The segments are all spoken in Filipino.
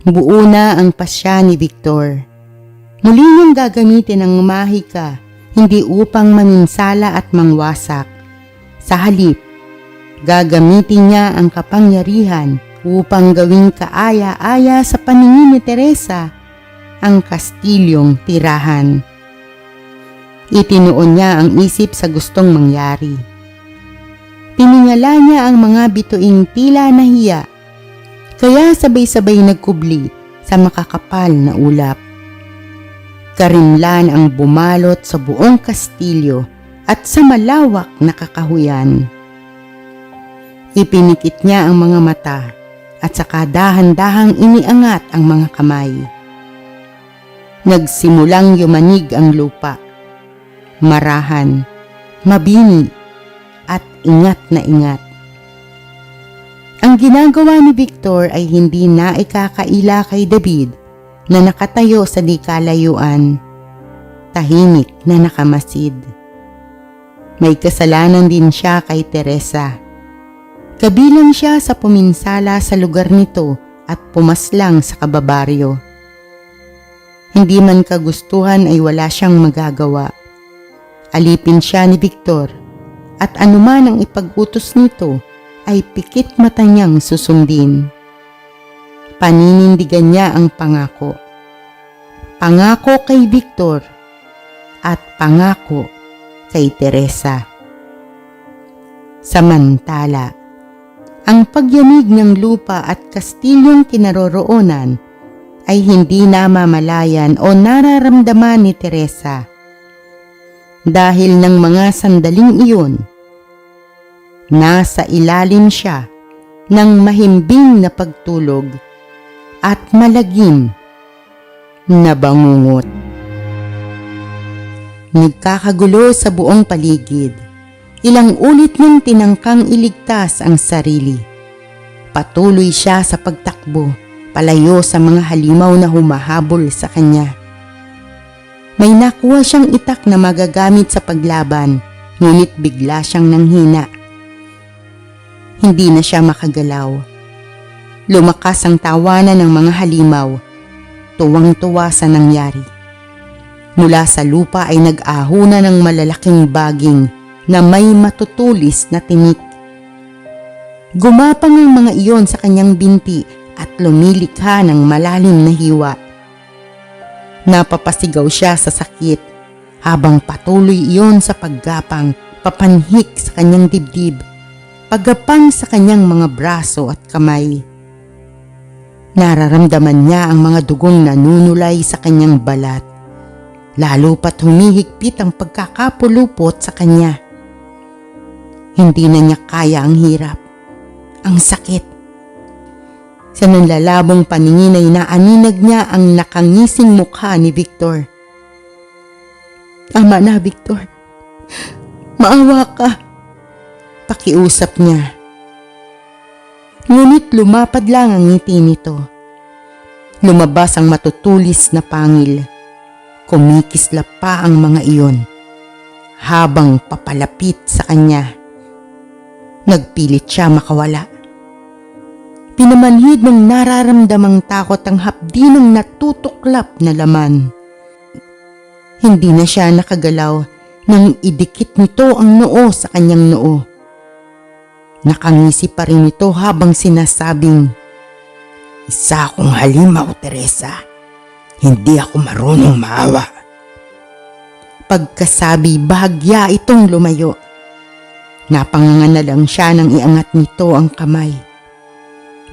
Buo na ang pasya ni Victor. Muli niyang gagamitin ang mahika, hindi upang maminsala at mangwasak. Sa halip, gagamitin niya ang kapangyarihan upang gawing kaaya-aya sa paningin ni Teresa ang kastilyong tirahan. Itinuon niya ang isip sa gustong mangyari. Piningala niya ang mga bituing tila nahiya, kaya sabay-sabay nagkubli sa makakapal na ulap. Karimlan ang bumalot sa buong kastilyo at sa malawak na kakahuyan. Ipinikit niya ang mga mata at saka dahan-dahang iniangat ang mga kamay. Nagsimulang yumanig ang lupa. Marahan, mabini, at ingat na ingat. Ang ginagawa ni Victor ay hindi na ikakaila kay David na nakatayo sa di kalayuan, tahimik na nakamasid. May kasalanan din siya kay Teresa. Kabilang siya sa puminsala sa lugar nito at pumaslang sa kababaryo. Hindi man kagustuhan ay wala siyang magagawa. Alipin siya ni Victor at anuman ang ipag-utos nito ay pikit mata niyang susundin. Paninindigan niya ang pangako. Pangako kay Victor at pangako kay Teresa. Samantala, ang pagyamig ng lupa at kastilyong kinaroroonan ay hindi namamalayan o nararamdaman ni Teresa. Dahil ng mga sandaling iyon, nasa ilalim siya ng mahimbing na pagtulog at malagim na bangungot. Nagkakagulo sa buong paligid. Ilang ulit niyang tinangkang iligtas ang sarili. Patuloy siya sa pagtakbo, palayo sa mga halimaw na humahabol sa kanya. May nakuha siyang itak na magagamit sa paglaban, ngunit bigla siyang nanghina. Hindi na siya makagalaw. Lumakas ang tawanan ng mga halimaw, tuwang-tuwa sa nangyari. Mula sa lupa ay nag-ahuna ng malalaking baging na may matutulis na tinik. Gumapang ang mga iyon sa kanyang binti at lumilikha ng malalim na hiwa. Napapasigaw siya sa sakit habang patuloy iyon sa paggapang papanhik sa kanyang dibdib, paggapang sa kanyang mga braso at kamay. Nararamdaman niya ang mga dugong nanunulay sa kanyang balat, lalo pat humihigpit ang pagkakapulupot sa kanya. Hindi na niya kaya ang hirap, ang sakit. Sa nanlalabong paningin ay naaninag niya ang nakangising mukha ni Victor. Tama na, Victor. Maawa ka. Pakiusap niya. Ngunit lumapad lang ang ngiti nito. Lumabas ang matutulis na pangil. Kumikislap pa ang mga iyon habang papalapit sa kanya. Nagpilit siya makawala. Pinamanhid ng nararamdamang takot ang hapdi ng natutuklap na laman. Hindi na siya nakagalaw nang idikit nito ang noo sa kanyang noo. Nakangisi pa rin ito habang sinasabing, "Isa akong halimaw, Teresa. Hindi ako marunong maawa." Pagkasabi, bahagya itong lumayo. Napanganga na lang siya nang iangat nito ang kamay.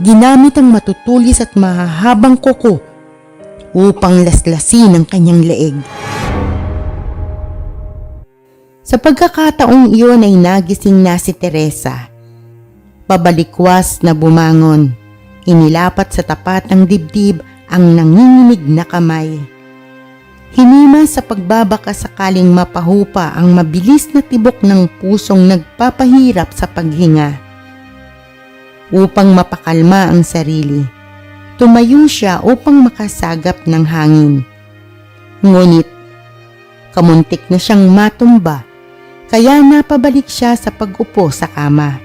Ginamit ang matutulis at mahahabang kuko upang laslasin ang kanyang leeg. Sa pagkakataong iyon ay nagising na si Teresa. Pabalikwas na bumangon, inilapat sa tapat ng dibdib ang nanginginig na kamay. Hinima sa pagbabaka sakaling mapahupa ang mabilis na tibok ng pusong nagpapahirap sa paghinga. Upang mapakalma ang sarili, tumayo siya upang makasagap ng hangin. Ngunit, kamuntik na siyang matumba, kaya napabalik siya sa pag-upo sa kama.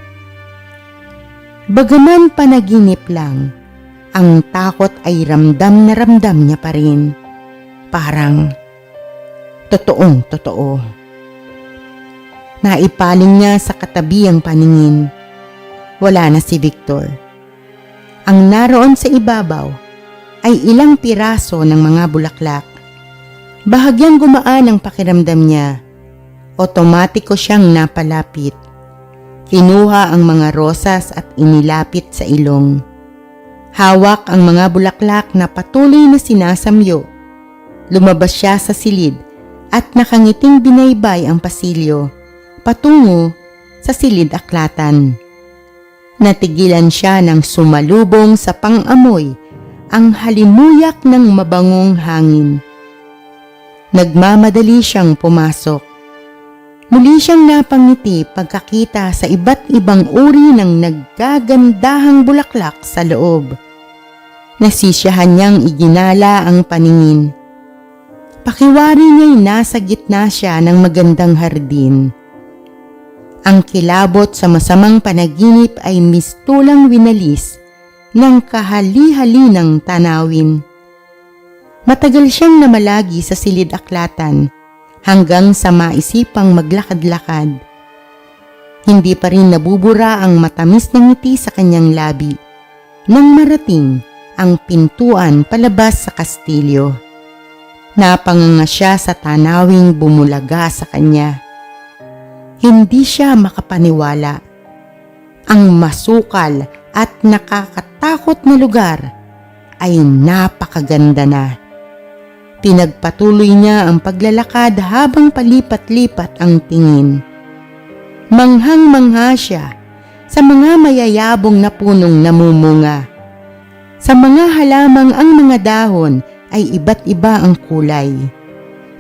Bagaman panaginip lang, Ang takot ay ramdam na ramdam niya pa rin. Parang totoong totoo. Naipaling niya sa katabi ang paningin. Wala na si Victor. Ang naroon sa ibabaw ay ilang piraso ng mga bulaklak. Bahagyang gumaan ang pakiramdam niya. Otomatiko siyang napalapit. Kinuha ang mga rosas at inilapit sa ilong. Hawak ang mga bulaklak na patuloy na sinasamyo. Lumabas siya sa silid at nakangiting binaybay ang pasilyo patungo sa silid aklatan. Natigilan siya ng sumalubong sa pang-amoy ang halimuyak ng mabangong hangin. Nagmamadali siyang pumasok. Muli siyang napangiti pagkakita sa iba't ibang uri ng naggagandahang bulaklak sa loob. Nasisiyahan niyang iginala ang paningin. Pakiwari niya'y nasa gitna siya ng magandang hardin. Ang kilabot sa masamang panaginip ay mistulang winalis ng kahali-halinang tanawin. Matagal siyang namalagi sa silid aklatan hanggang sa maisipang maglakad-lakad. Hindi pa rin nabubura ang matamis na ngiti sa kanyang labi nang marating ang pintuan palabas sa kastilyo. Napanganga siya sa tanawing bumulaga sa kanya. Hindi siya makapaniwala. Ang masukal at nakakatakot na lugar ay napakaganda na. Pinagpatuloy niya ang paglalakad habang palipat-lipat ang tingin. Manghang-mangha siya sa mga mayayabong na punong namumunga. Sa mga halamang ang mga dahon ay iba't iba ang kulay,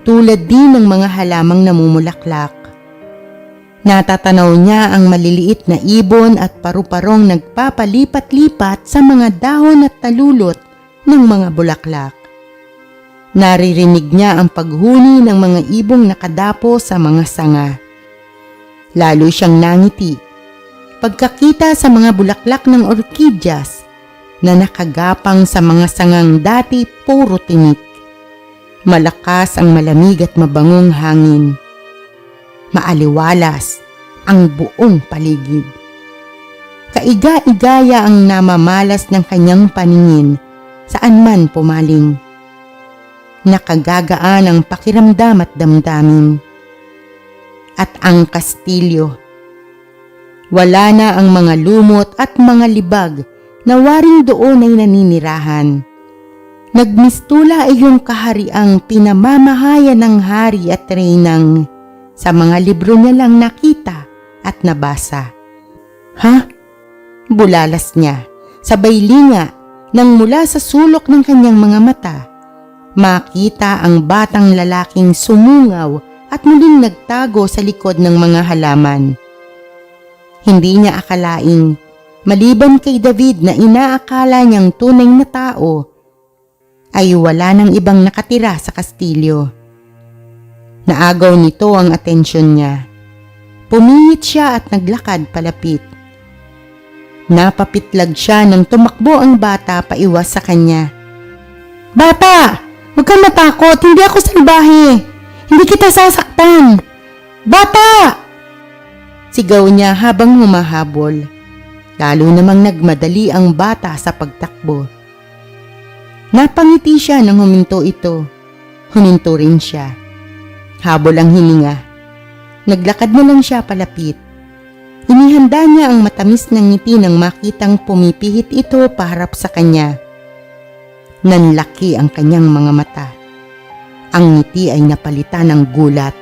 tulad din ng mga halamang namumulaklak. Natatanaw niya ang maliliit na ibon at paru-parong nagpapalipat-lipat sa mga dahon at talulot ng mga bulaklak. Naririnig niya ang paghuni ng mga ibong nakadapo sa mga sanga. Lalo siyang nangiti pagkakita sa mga bulaklak ng orkidyas na nakagapang sa mga sangang dati puro tinik. Malakas ang malamig at mabangong hangin. Maaliwalas ang buong paligid. Kaiga-igaya ang namamalas ng kanyang paningin saan man pumaling. Nakagagaan ang pakiramdam at damdamin. At ang kastilyo. Wala na ang mga lumot at mga libag na waring doon ay naninirahan. Nagmistula ay yung kahariang pinamamahayan ng hari at reynang sa mga libro niya lang nakita at nabasa. Ha? Bulalas niya, sabay linga nang mula sa sulok ng kanyang mga mata. Makita ang batang lalaking sumungaw at muling nagtago sa likod ng mga halaman. Hindi niya akalaing, maliban kay David na inaakala niyang tunay na tao, ay wala nang ibang nakatira sa kastilyo. Naagaw nito ang atensyon niya. Pumihit siya at naglakad palapit. Napapitlag siya nang tumakbo ang bata paiwas sa kanya. Bata! Huwag kang matakot, hindi ako salbahe. Hindi kita sasaktan. Bata! Sigaw niya habang humahabol. Lalo namang nagmadali ang bata sa pagtakbo. Napangiti siya nang huminto ito. Huminto rin siya. Habol ang hininga. Naglakad na lang siya palapit. Inihanda niya ang matamis ng ngiti nang makitang pumipihit ito paharap sa kanya. Nanlaki ang kanyang mga mata. Ang ngiti ay napalitan ng gulat,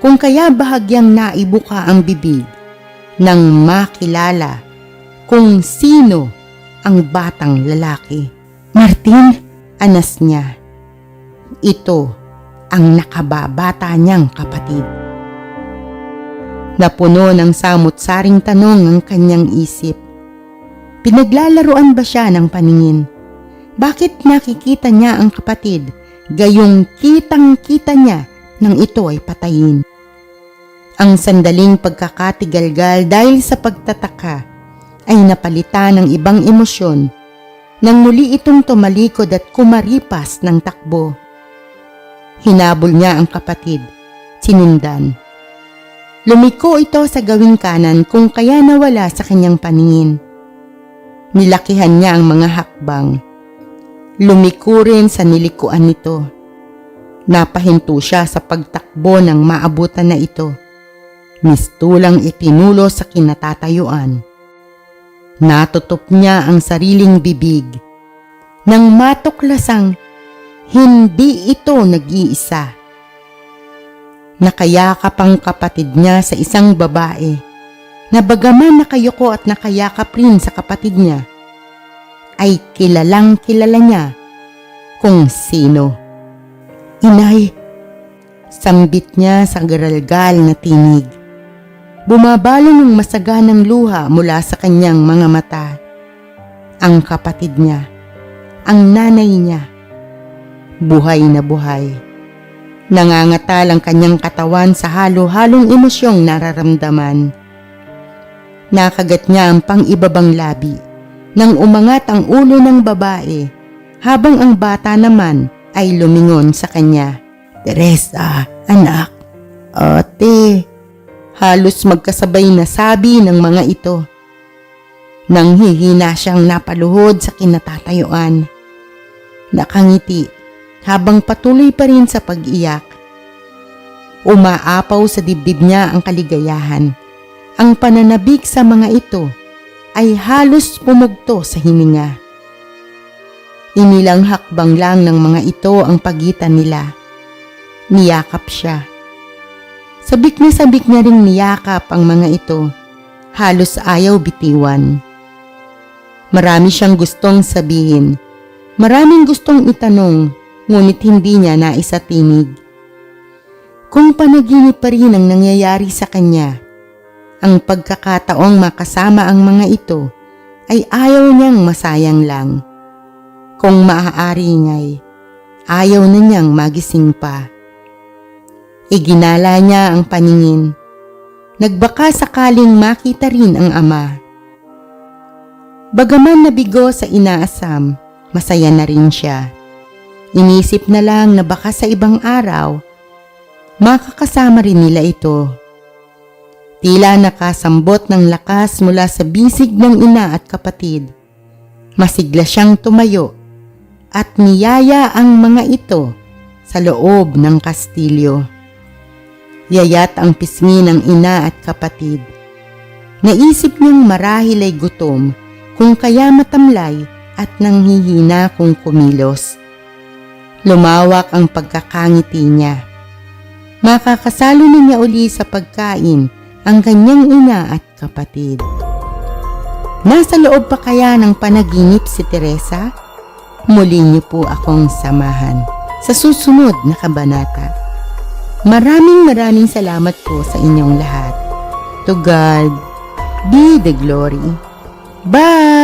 kung kaya bahagyang naibuka ang bibig nang makilala kung sino ang batang lalaki. Martin, anas niya. Ito ang nakababata niyang kapatid. Napuno ng samut-saring tanong ang kanyang isip. Pinaglalaruan ba siya ng paningin? Bakit nakikita niya ang kapatid, gayong kitang-kita niya nang ito ay patayin? Ang sandaling pagkakatigalgal dahil sa pagtataka ay napalitan ng ibang emosyon nang muli itong tumalikod at kumaripas ng takbo. Hinabol niya ang kapatid, sinundan. Lumiko ito sa gawing kanan kung kaya nawala sa kanyang paningin. Nilakihan niya ang mga hakbang. Lumiko rin sa nilikuan nito. Napahinto siya sa pagtakbo ng maabutan na ito. Mistulang itinulo sa kinatatayuan. Natutop niya ang sariling bibig. Nang matuklasang hindi ito nag-iisa. Nakayakap ang kapatid niya sa isang babae na bagaman nakayuko at nakayakap rin sa kapatid niya, ay kilalang kilala niya kung sino. Inay, sambit niya sa garalgal na tinig. Bumabalong ang masaganang luha mula sa kanyang mga mata. Ang kapatid niya, ang nanay niya, buhay na buhay. Nangangatal ang kanyang katawan sa halo-halong emosyong nararamdaman. Nakagat niya ang pang-ibabang labi nang umangat ang ulo ng babae habang ang bata naman ay lumingon sa kanya. Teresa, anak. Ate. Halos magkasabay na sabi ng mga ito. Nang hihina siyang napaluhod sa kinatatayuan. Nakangiti habang patuloy pa rin sa pag-iyak. Umaapaw sa dibdib niya ang kaligayahan. Ang pananabik sa mga ito ay halos pumugto sa hininga. Inilang hakbang lang ng mga ito ang pagitan nila. Niyakap siya. Sabik na ring niyakap ang mga ito. Halos ayaw bitiwan. Marami siyang gustong sabihin. Maraming gustong itanong, ngunit hindi niya naisatinig. Kung panaginip pa rin ang nangyayari sa kanya, ang pagkakataong makasama ang mga ito ay ayaw niyang masayang lang. Kung maaari nga'y, ayaw na niyang magising pa. Iginala niya ang paningin. Nagbaka sakaling makita rin ang ama. Bagaman nabigo sa inaasam, masaya na rin siya. Inisip na lang na baka sa ibang araw, makakasama rin nila ito. Tila nakasambot ng lakas mula sa bisig ng ina at kapatid. Masigla siyang tumayo at niyaya ang mga ito sa loob ng kastilyo. Yayat ang pisngi ng ina at kapatid. Naisip niyang marahil ay gutom kung kaya matamlay at nanghihina kung kumilos. Lumawak ang pagkakangiti niya. Makakasalo na niya uli sa pagkain ang kanyang ina at kapatid. Nasa loob pa kaya ng panaginip si Teresa? Muli niyo po akong samahan sa susunod na kabanata. Maraming salamat po sa inyong lahat. To God be the glory. Bye!